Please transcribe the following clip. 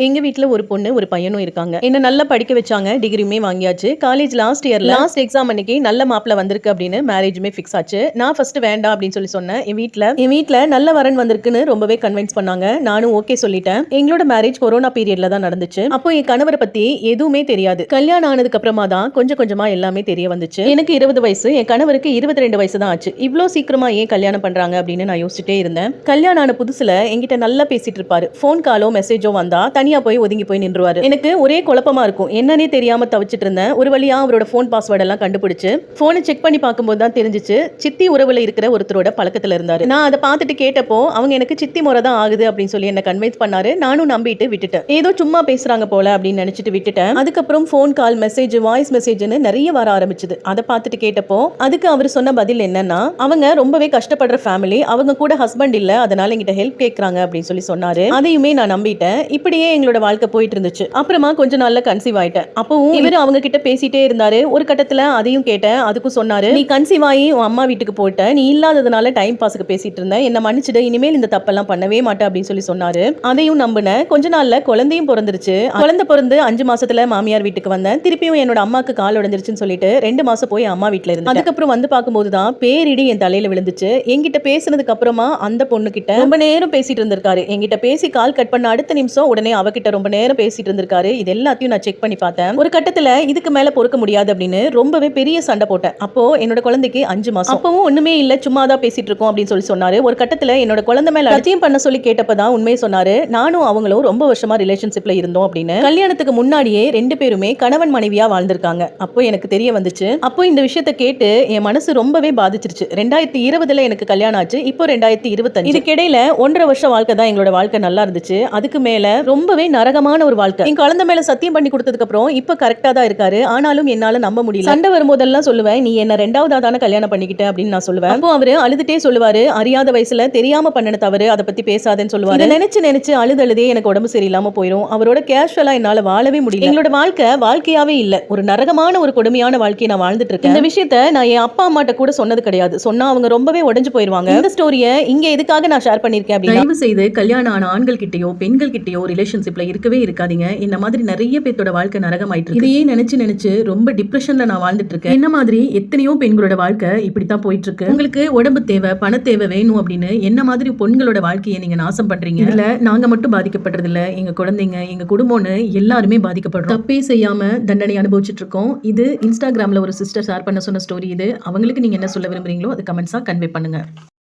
எங்க வீட்ல ஒரு பொண்ணு ஒரு பையனும் இருக்காங்க. என்ன நல்லா படிக்க வச்சாங்க. டிகிரியுமே வாங்கியாச்சு. காலேஜ் லாஸ்ட் இயர்ல லாஸ்ட் எக்ஸாம் அன்னைக்கு நல்ல மாப்பிள வந்திருக்கு அப்படின்னு மேரேஜுமே ஃபிக்ஸ் ஆச்சு. நான் ஃபர்ஸ்ட் வேண்டாம் அப்படின்னு சொன்னேன். என் வீட்ல நல்ல வரன் வந்திருக்குன்னு ரொம்பவே கன்வின்ஸ் பண்ணாங்க. நானும் ஓகே சொல்லிட்டேன். எங்களோட மேரேஜ் கொரோனா பீரியட்ல தான் நடந்துச்சு. அப்போ என் கணவரை பத்தி எதுவுமே தெரியாது. கல்யாணம் ஆனதுக்கு அப்புறமா தான் கொஞ்சம் கொஞ்சமா எல்லாமே தெரிய வந்துச்சு. எனக்கு 20 வயசு, என் கணவருக்கு 22 வயசு தான் ஆச்சு. இவ்ளோ சீக்கிரமா ஏன் கல்யாணம் பண்றாங்க அப்படின்னு நான் யோசிச்சுட்டே இருந்தேன். கல்யாணம் ஆன புதுசுல என்கிட்ட நல்லா பேசிட்டு இருப்பாரு. போன் காலோ மெசேஜோ வந்தா தனியா போய் ஒதுங்கி போய் நின்றுவாரு. எனக்கு ஒரே குழப்பமா இருக்கும். என்னன்னே தெரியாம தவிச்சிட்டு இருந்தேன். ஒரு வழியா அவரோட போன் பாஸ்வேர்ட் எல்லாம் கண்டுபிடிச்சு போனை செக் பண்ணி பார்க்கும்போது தான் தெரிஞ்சிச்சு சித்தி உறவுல இருக்கிற ஒருத்தரோட பழக்கத்துல இருந்தாரு. நான் அதை பார்த்துட்டு கேட்டப்போ அவங்க எனக்கு சித்தி முறை தான் ஆகுது அப்படின்னு சொல்லி என்ன கன்வின்ஸ் பண்ணாரு. நானும் நம்பிட்டு விட்டுட்டேன். ஏதோ சும்மா பேசுறாங்க போல அப்படின்னு நினைச்சிட்டு விட்டுட்டேன். அதுக்கப்புறம் போன் கால் மெசேஜ் வாய்ஸ் மெசேஜ்னு நிறைய வர ஆரம்பிச்சது. அதை பார்த்துட்டு கேட்டப்போ அதுக்கு அவர் சொன்ன பதில் என்னன்னா, அவங்க ரொம்பவே கஷ்டப்படுற ஃபேமிலி, அவங்க கூட ஹஸ்பண்ட் இல்ல, அதனால என்கிட்ட ஹெல்ப் கேட்கறாங்க அப்படின்னு சொல்லி சொன்னாரு. அதையுமே நான் நம்பிட்டேன். இப்படியே எங்களோட வாழ்க்கை போயிட்டு இருந்துச்சு. அப்புறமா கொஞ்ச நாள்ல கன்சீவ் ஆயிட்டேன். அப்பவும் இவரு அவங்க கிட்ட பேசிட்டே இருந்தாரு. ஒரு கட்டத்துல அதையும் கேட்டேன். அதுக்கும் சொன்னாரு, நீ கன்சீவ் ஆகி உன் அம்மா வீட்டுக்கு போயிட்ட, நீ இல்லாததுனால டைம் பாஸ்க்கு பேசிட்டு இருந்தேன், என்ன மன்னிச்சிடு, இனிமேல் இந்த தப்பெல்லாம் பண்ணவே மாட்டேன் அப்படின்னு சொல்லி சொன்னாரு. அதையும் நம்பினேன். கொஞ்ச நாள்ல குழந்தையும் பிறந்துருச்சு. குழந்தை பிறந்து 5 மாசத்துல மாமியார் வீட்டுக்கு வந்தேன். திருப்பியும் என்னோட அம்மாக்கு கால் உடைஞ்சிருச்சுன்னு சொல்லிட்டு 2 மாசம் போய் அம்மா வீட்டுல இருந்தேன். அதுக்கப்புறம் வந்து பார்க்கும்போது தான் பேரிடி என் தலையில விழுந்துச்சு. என்கிட்ட பேசினதுக்கு அப்புறமா அந்த பொண்ணு கிட்ட ரொம்ப நேரம் பேசிட்டு இருந்திருக்காரு. என்கிட்ட பேசி கால் கட் பண்ண அடுத்த நிமிஷம் உடனே அவகிட்ட ரொம்ப நேரம் பேசிட்டு இருந்திருக்காரு. இது எல்லாத்தையும் நான் செக் பண்ணி பார்த்தேன். ஒரு கட்டத்துல இதுக்கு மேல பொறுக்க முடியாது அப்படின்னு ரொம்பவே பெரிய சண்டை போட்டேன். அப்போ என்னோட குழந்தைக்கு 5 மாசம். அப்பவும் ஒண்ணுமே இல்ல, சும்மா தான் பேசிட்டு இருக்கோம் அப்படின்னு சொல்லி சொன்னாரு. ஒரு கட்டத்துல என்னோட குழந்தை மேல சத்தியம் பண்ண சொல்லி கேட்டப்பதான் உண்மையை சொன்னாரு. நானும் அவங்களும் ரொம்ப வருஷமா ரிலேஷன்ஷிப்ல இருந்தோம் அப்படின்னு. கல்யாணத்துக்கு முன்னாடியே 2 பேருமே கணவன் மனைவியா வாழ்ந்திருக்காங்க. அப்போ எனக்கு தெரிய வந்துச்சு. அப்போ இந்த விஷயத்தை கேட்டு என் மனசு ரொம்பவே பாதிச்சிருச்சு. 2020ல எனக்கு கல்யாணம் ஆச்சு. இப்போ 2025. இதுக்கிடையில 1.5 வருஷம் வாழ்க்கை தான் எங்களோட வாழ்க்கை நல்லா இருந்துச்சு. அதுக்கு மேல ரொம்பவே நரகமான ஒரு வாழ்க்கை. என் குழந்தை மேல சத்தியம் பண்ணி கொடுத்ததுக்கு அப்புறம் இப்ப கரெக்டா தான் இருக்காரு. ஆனாலும் என்னால நம்ப முடியல. சண்டை வரும்போதெல்லாம் சொல்லுவேன், நீ என்ன 2வது தான கல்யாணம் பண்ணிக்கிட்ட அப்படின்னு நான் சொல்லுவேன். அப்போ அவரு அழுதுட்டே சொல்லுவாரு, அறியாத வயசுல தெரியாம பண்ணின தவறு, அதை பத்தி பேசாதேன்னு சொல்லுவாரு. நினைச்சு அழுதழுதே எனக்கு உடம்பு சரியில்லாம போயிடும். அவரோட கேஷுவலா என்னால வாழவே முடியல. எங்களோட வாழ்க்கையாவே இல்ல, ஒரு நரகமான ஒரு கொடுமையான வாழ்க்கையை நான் வாழ்ந்துட்டு இருக்கேன். இந்த விஷயத்த நான் என் அப்பா அம்மாட்ட கூட சொன்னது கிடையாது. சொன்னா அவங்க ரொம்பவே உடைஞ்சு போயிருவாங்க. இந்த ஸ்டோரிய இங்க எதுக்காக நான் ஷேர் பண்ணிருக்கேன் அப்படின்னு, தயவு செய்து கல்யாணம் ஆன ஆண்கள் கிட்டயோ பெண்கள் கிட்டயோ ரிலேஷன்ஷிப்ல இருக்கவே இருக்காதீங்க. இந்த மாதிரி நிறைய பேத்தோட வாழ்க்கை நரகமாயிட்டு இருக்கு. இதையே நினைச்சு ரொம்ப டிப்ரெஷன்ல நான் வாழ்ந்துட்டு இருக்கேன். என்ன மாதிரி எத்தனையோ பெண்களோட வாழ்க்கை இப்படித்தான் போயிட்டு இருக்கு. உங்களுக்கு உடம்பு தேவை, பண தேவை வேணும் அப்படின்னு என்ன மாதிரி பொண்களோட வாழ்க்கையை நீங்க நாசம் பண்றீங்க. இதுல நாங்க மட்டும் பாதிக்கப்படுறது இல்ல, எங்க குழந்தைங்க, எங்க குடும்பம்னு எல்லாருமே பாதிக்கப்படுறோம். தப்பே செய்யாம தண்டனை அனுபவிச்சுட்டு இருக்கோம். இது இன்ஸ்டாகிராம்ல ஒரு சிஸ்டர் ஷேர் பண்ண சொன்ன ஸ்டோரி. இது அவங்களுக்கு நீங்க என்ன சொல்ல விரும்புறீங்களோ அது கமெண்ட்ஸா கன்வே பண்ணுங்க.